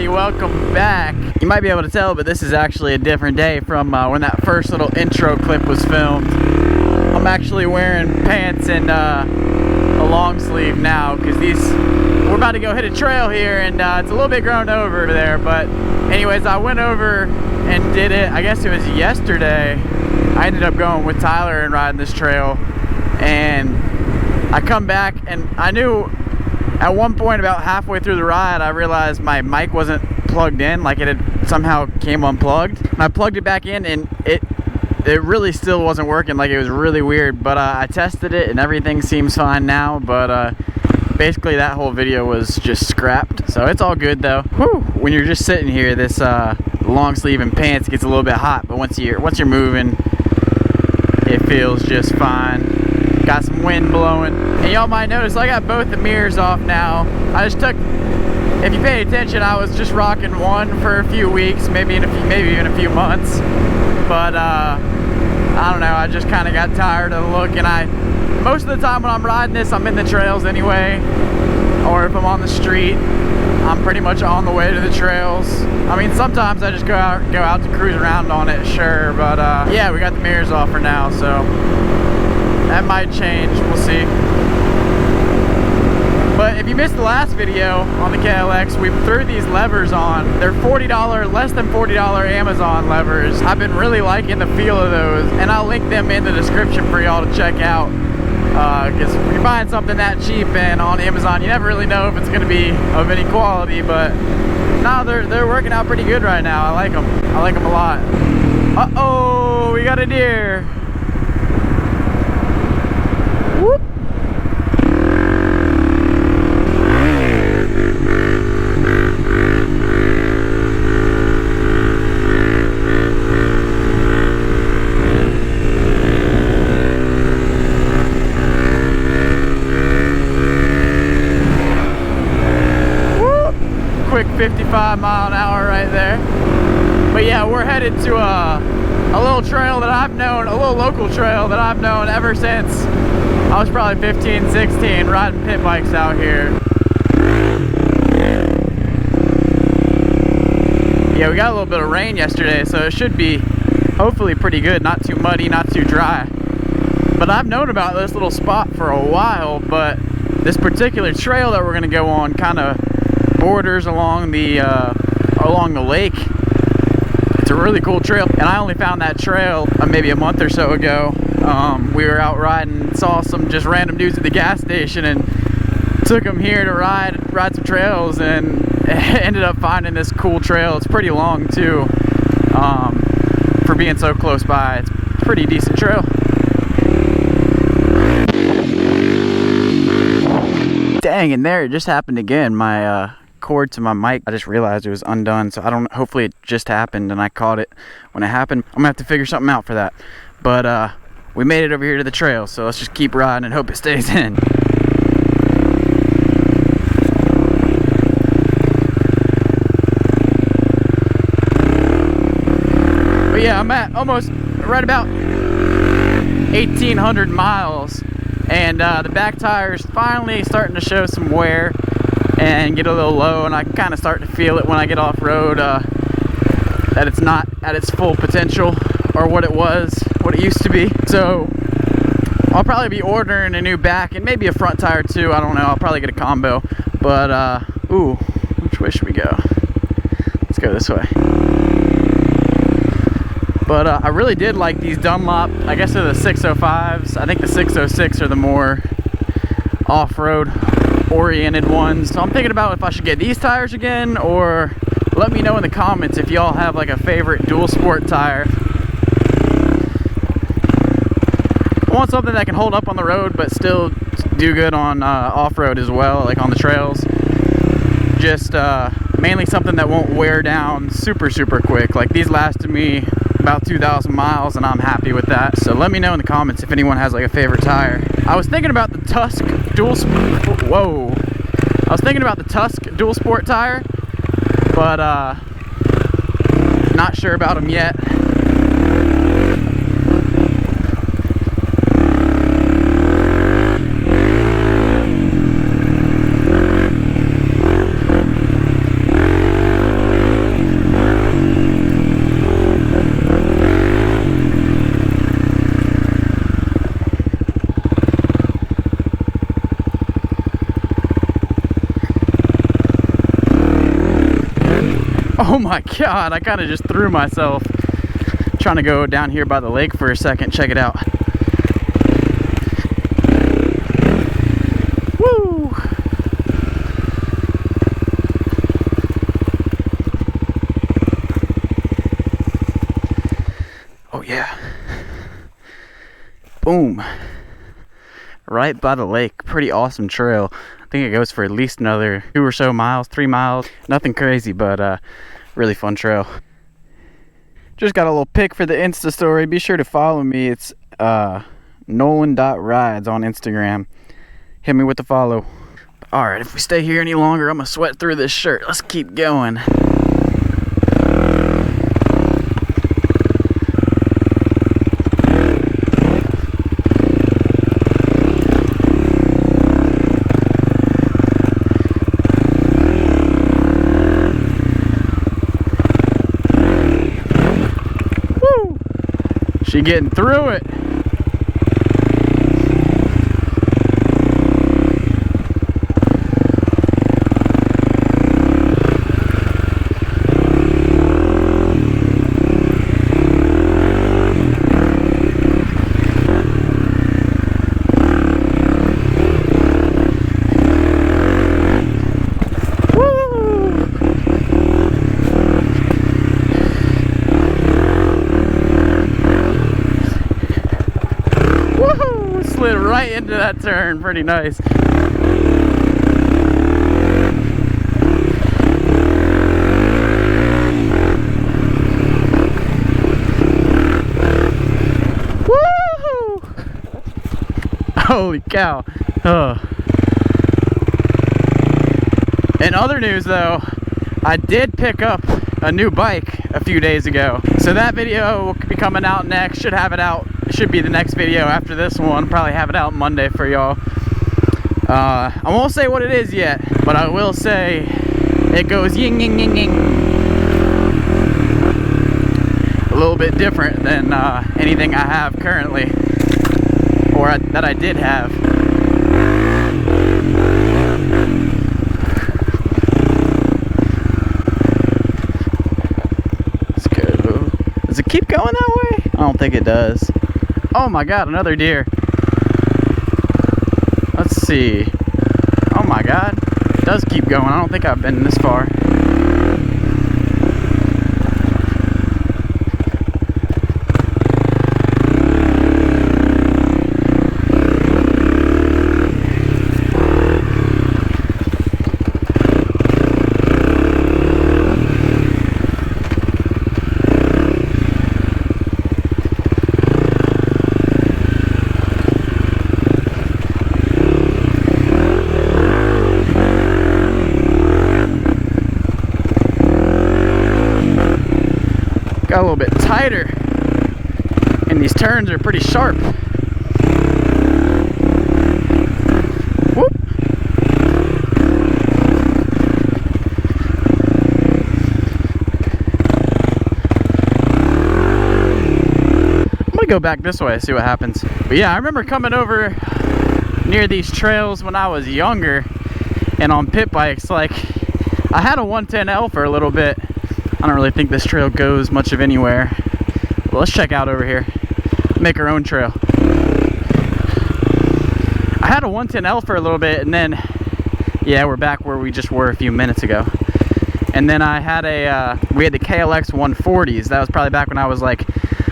everybody, welcome back. You might be able to tell, but this is actually a different day from when that first little intro clip was filmed. I'm actually wearing pants and a long sleeve now because we're about to go hit a trail here, and it's a little bit grown over there. But anyways, I went over and did it, I guess it was yesterday. I ended up going with Tyler and riding this trail, and I come back and I knew at one point about halfway through the ride I realized my mic wasn't plugged in, like it had somehow came unplugged. And I plugged it back in and it really still wasn't working, like it was really weird. But I tested it and everything seems fine now. But basically that whole video was just scrapped, so it's all good though. Whew. When you're just sitting here, this long sleeve and pants gets a little bit hot, but once you're moving, it feels just fine. Got some wind blowing, and y'all might notice I got both the mirrors off now. I just took, if you pay attention, I was just rocking one for a few weeks, maybe even a few months. But I don't know, I just kind of got tired of the look, and most of the time when I'm riding this, I'm in the trails anyway, or if I'm on the street, I'm pretty much on the way to the trails. I mean, sometimes I just go out to cruise around on it, sure, but yeah, we got the mirrors off for now, so that might change, we'll see. But if you missed the last video on the KLX, we threw these levers on. They're $40, less than $40 Amazon levers. I've been really liking the feel of those, and I'll link them in the description for y'all to check out. Because when you're buying something that cheap and on Amazon, you never really know if it's going to be of any quality. But no, they're working out pretty good right now. I like them. I like them a lot. Uh-oh, we got a deer. Whoop. Quick 55 mile an hour right there. But yeah, we're headed to a little trail that I've known, a little local trail that I've known ever since I was probably 15, 16, riding pit bikes out here. Yeah, we got a little bit of rain yesterday, so it should be hopefully pretty good. Not too muddy, not too dry. But I've known about this little spot for a while, but this particular trail that we're gonna go on kind of borders along the lake. It's a really cool trail, and I only found that trail maybe a month or so ago. We were out riding, saw some just random dudes at the gas station, and took them here to ride some trails, and ended up finding this cool trail. It's pretty long too, for being so close by. It's a pretty decent trail. Dang, and there it just happened again. My cord to my mic, I just realized it was undone, so hopefully it just happened and I caught it when it happened. I'm gonna have to figure something out for that. But we made it over here to the trail, so let's just keep riding and hope it stays in. But yeah, I'm at almost right about 1,800 miles, and the back tire's finally starting to show some wear and get a little low, and I kind of start to feel it when I get off road, that it's not at its full potential or what it used to be. So I'll probably be ordering a new back and maybe a front tire too. I don't know, I'll probably get a combo. But ooh, which way should we go? Let's go this way. But I really did like these Dunlop, I guess they're the 605s. I think the 606 are the more off-road oriented ones. So I'm thinking about if I should get these tires again, or let me know in the comments if y'all have like a favorite dual sport tire. I want something that can hold up on the road but still do good on off-road as well, like on the trails. Just mainly something that won't wear down super quick. Like these lasted me about 2,000 miles and I'm happy with that. So let me know in the comments if anyone has like a favorite tire. I was thinking about the Tusk dual sport tire, but not sure about them yet. Oh my God, I kind of just threw myself. Trying to go down here by the lake for a second. Check it out. Woo! Oh yeah. Boom. Right by the lake. Pretty awesome trail. I think it goes for at least another 2 or so miles, 3 miles. Nothing crazy, but really fun trail. Just got a little pic for the Insta story. Be sure to follow me. It's Nolan.Rides on Instagram. Hit me with the follow. Alright, if we stay here any longer, I'm gonna sweat through this shirt. Let's keep going. She getting through it. Slid right into that turn. Pretty nice. Woo! Holy cow. In other news though, I did pick up a new bike a few days ago. So that video will be coming out next. Should have it out. Should be the next video after this one. Probably have it out Monday for y'all. I won't say what it is yet, but I will say it goes ying ying ying ying. A little bit different than anything I have currently, or that I did have. Let's go. Does it keep going that way? I don't think it does. Oh my God, another deer. Let's see. Oh my God, it does keep going. I don't think I've been this far. Got a little bit tighter, and these turns are pretty sharp. Whoop. I'm gonna go back this way, see what happens. But yeah, I remember coming over near these trails when I was younger and on pit bikes. Like, I had a 110L for a little bit. I don't really think this trail goes much of anywhere. Well, let's check out over here. Make our own trail. I had a 110L for a little bit, and then, yeah, we're back where we just were a few minutes ago. And then I had we had the KLX300s. That was probably back when I was like,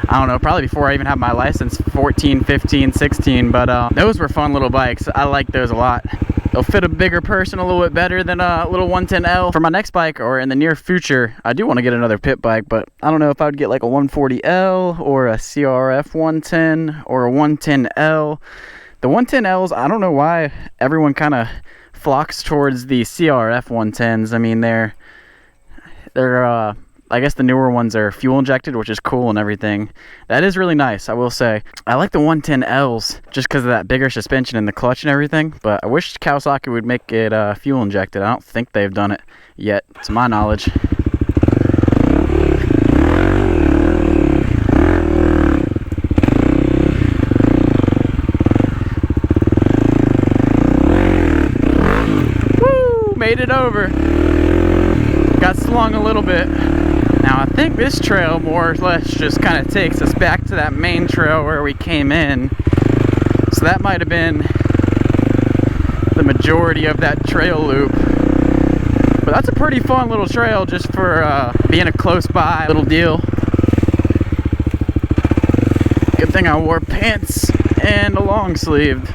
I don't know, probably before I even had my license, 14, 15, 16. But those were fun little bikes. I like those a lot. They'll fit a bigger person a little bit better than a little 110L. For my next bike, or in the near future, I do want to get another pit bike, but I don't know if I would get like a 140L or a CRF 110 or a 110L. The 110Ls, I don't know why everyone kind of flocks towards the CRF 110s. I mean, they're I guess the newer ones are fuel injected, which is cool and everything. That is really nice, I will say. I like the 110Ls just because of that bigger suspension and the clutch and everything, but I wish Kawasaki would make it fuel injected. I don't think they've done it yet, to my knowledge. Woo! Made it over. got slung a little bit. Now I think this trail more or less just kind of takes us back to that main trail where we came in. So that might have been the majority of that trail loop. But that's a pretty fun little trail just for being a close by little deal. Good thing I wore pants and a long sleeved.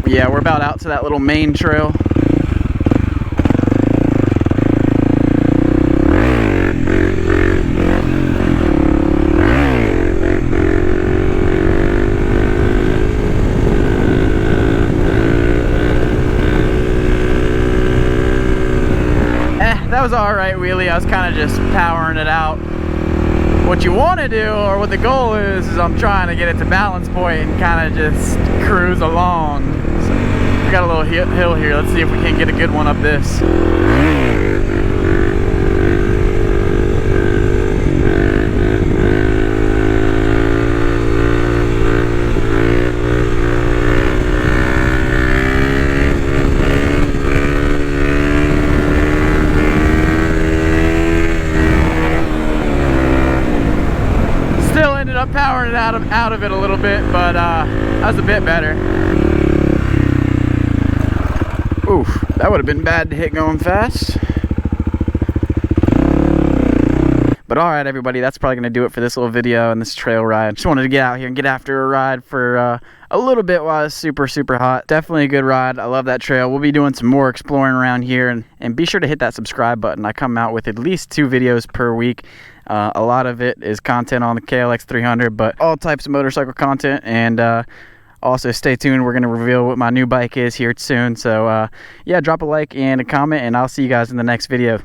Yeah, we're about out to that little main trail. That was alright wheelie. I was kind of just powering it out. What you want to do, or what the goal is I'm trying to get it to balance point and kind of just cruise along. So we got a little hill here. Let's see if we can get a good one up this. Powering it out of it a little bit, but that was a bit better. Oof, that would have been bad to hit going fast. But alright everybody, that's probably going to do it for this little video and this trail ride. Just wanted to get out here and get after a ride for a little bit while it's super hot. Definitely a good ride. I love that trail. We'll be doing some more exploring around here, and be sure to hit that subscribe button. I come out with at least 2 videos per week. A lot of it is content on the KLX300, but all types of motorcycle content. And also stay tuned. We're going to reveal what my new bike is here soon. So yeah, drop a like and a comment, and I'll see you guys in the next video.